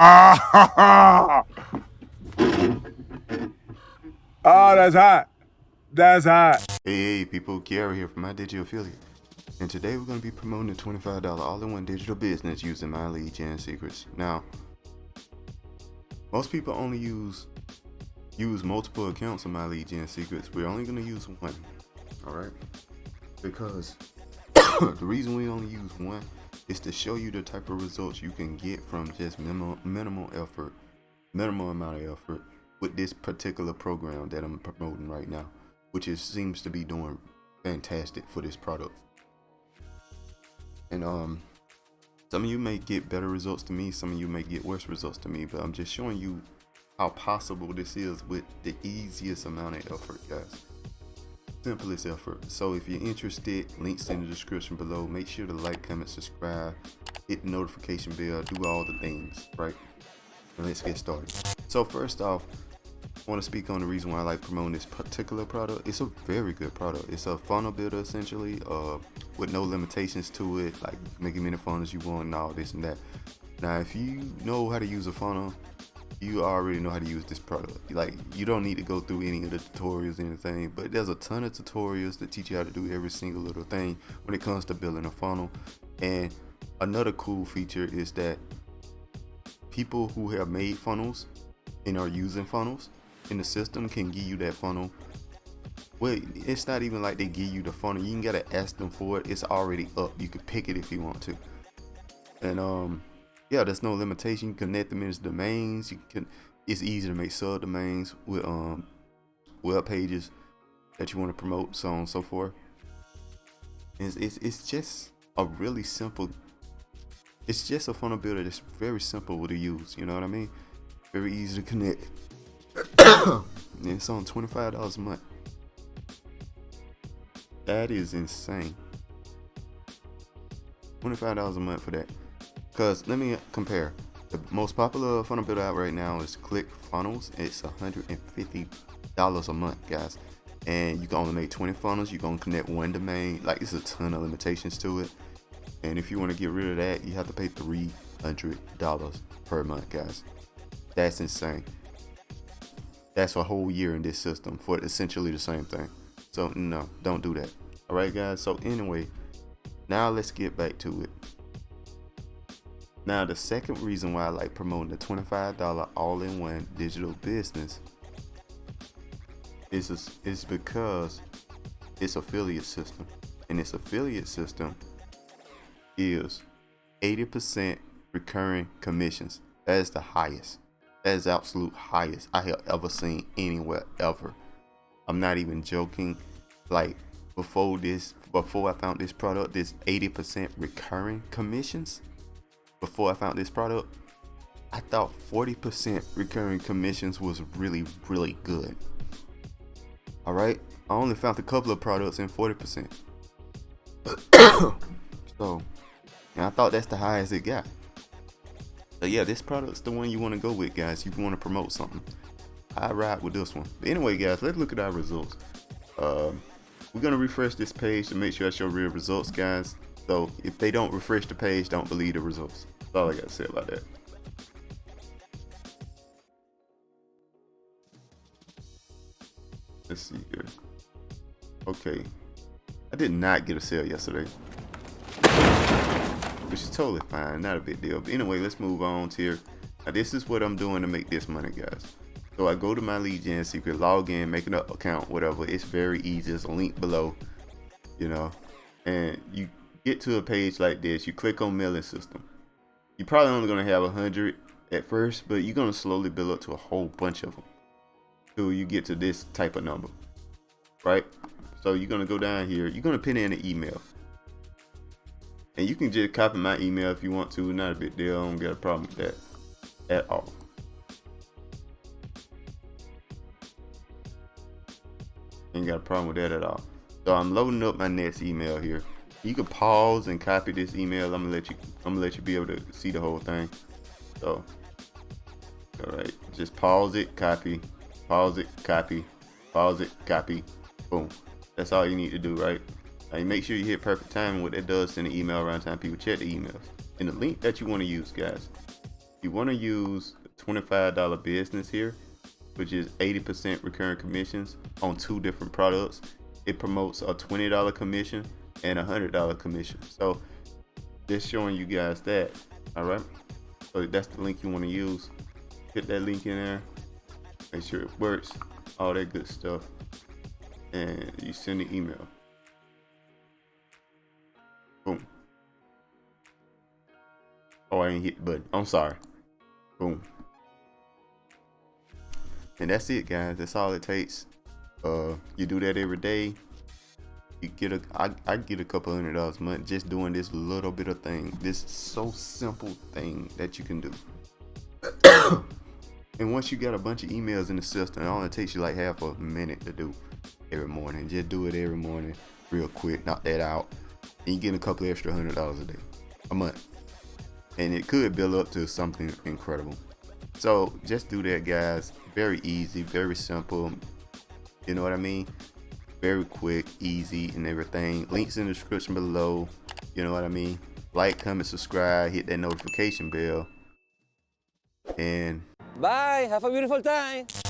Ah, oh, that's hot. That's hot. Hey, people, Kiara here from My Digital Affiliate. And today we're going to be promoting a $25 all-in-one digital business using My Lead Gen Secrets. Now, most people only use multiple accounts of My Lead Gen Secrets. We're only going to use one, all right? Because the reason we only use one is to show you the type of results you can get from just minimal amount of effort with this particular program that I'm promoting right now, which seems to be doing fantastic for this product. And some of you may get better results to me, some of you may get worse results to me, but I'm just showing you how possible this is with the easiest amount of effort, guys. Simplest effort. So if you're interested, links in the description below. Make sure to like, comment, subscribe, hit the notification bell, do all the things, right? And let's get started. So first off, I want to speak on the reason why I like promoting this particular product. It's a very good product. It's a funnel builder essentially, with no limitations to it, like make as many funnels you want and all this and that. Now, if you know how to use a funnel, you already know how to use this product. Like, you don't need to go through any of the tutorials or anything, but there's a ton of tutorials that teach you how to do every single little thing when it comes to building a funnel. And another cool feature is that people who have made funnels and are using funnels in the system can give you that funnel. Well, it's not even like they give you the funnel. You ain't gotta ask them for it. It's already up. You can pick it if you want to. And yeah, there's no limitation. You can connect them as domains. It's easy to make subdomains with web pages that you want to promote, so on and so forth. It's just a really simple. It's just a funnel builder that's very simple to use. You know what I mean? Very easy to connect. And it's on $25 a month. That is insane. $25 a month for that. Cause let me compare. The most popular funnel builder out right now is ClickFunnels. It's $150 a month, guys. And you can only make 20 funnels. You're gonna connect one domain. Like, it's a ton of limitations to it. And if you want to get rid of that, you have to pay $300 per month, guys. That's insane. That's a whole year in this system for essentially the same thing. So no, don't do that. All right, guys. So anyway, now let's get back to it. Now, the second reason why I like promoting the $25 all-in-one digital business is because it's affiliate system, and this affiliate system is 80% recurring commissions. That is the highest. That is the absolute highest I have ever seen anywhere ever. I'm not even joking. Like, before I found this product, this 80% recurring commissions. Before I found this product, I thought 40% recurring commissions was really, really good. All right, I only found a couple of products in 40%. So, and I thought that's the highest it got. So yeah, this product's the one you want to go with, guys. If you want to promote something, I ride with this one. But anyway, guys, let's look at our results. We're gonna refresh this page to make sure I show real results, guys. So if they don't refresh the page, don't believe the results. That's all I gotta say about that. Let's see here. Okay, I did not get a sale yesterday, which is totally fine, not a big deal. But anyway, let's move on to here. Now, this is what I'm doing to make this money, guys. So I go to My Lead Gen Secret, log in, make an account, whatever. It's very easy. There's a link below, you know, and you get to a page like this. You click on mailing system. You're probably only gonna have 100 at first, but you're gonna slowly build up to a whole bunch of them till you get to this type of number, right? So you're gonna go down here. You're gonna put in an email, and you can just copy my email if you want to. Not a big deal. I don't got a problem with that at all. Ain't got a problem with that at all. So I'm loading up my next email here. You can pause and copy this email. I'm gonna let you be able to see the whole thing. So, all right, just pause it, copy, pause it, copy, pause it, copy, boom. That's all you need to do, right? Now, make sure you hit perfect timing. What that does, send an email around time people check the emails. And the link that you want to use, guys, You want to use $25 business here, which is 80% recurring commissions on 2 different products. It promotes a $20 commission and a $100 commission. So just showing you guys that. All right. So that's the link you want to use. Hit that link in there. Make sure it works. All that good stuff. And you send the email. Boom. Oh, I didn't hit the button. I'm sorry. Boom. And that's it, guys. That's all it takes. You do that every day. You get I get a couple $100 a month just doing this little bit of thing. This so simple thing that you can do. And once you got a bunch of emails in the system, it only takes you like half a minute to do every morning. Just do it every morning, real quick. Knock that out, and you get a couple extra $100 a day, a month, and it could build up to something incredible. So just do that, guys. Very easy, very simple. You know what I mean? Very quick, easy, and everything. Links in the description below. You know what I mean? Like, comment, subscribe, hit that notification bell, and Bye. Have a beautiful time.